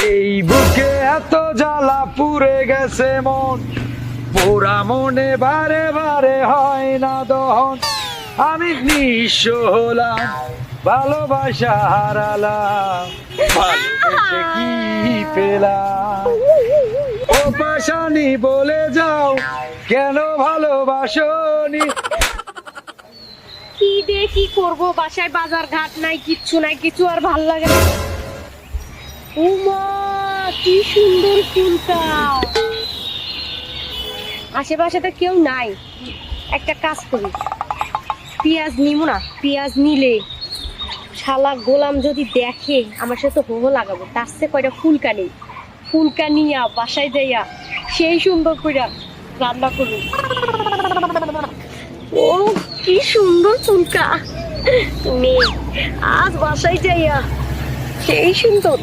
এই বুকে এত জ্বালা পুড়ে গেছে মন, পোড়া মনে বারে বারে হয় না দহন। আমি নিঃস্ব হলাম, ভালোবাসা হারালাম, ভালোবেসে কি পেলাম? ও পাশানি বলে যাও, কেন ভালোবাসনি? কি দিয়ে কি করবো, বাসায় বাজার ঘাট নাই, কিচ্ছু নাই, কিছু আর ভাল লাগে না। উমা, কি সুন্দর ফুলটা। আশেপাশে তো কেউ নাই, একটা কাজ করি, পেঁয়াজ নিবো না, পেঁয়াজ নিলে শালা গোলাম যদি দেখে আমার সাথে হো হো লাগাবো। তার চেয়ে কয়টা ফুলকা নেই, ফুলকা নিয়া বাসায় যাইয়া সেই সুন্দর করে রান্না করবো। ও কি সুন্দর ফুলকা, তুমি আজ বাসায় যাইয়া সেই সুন্দর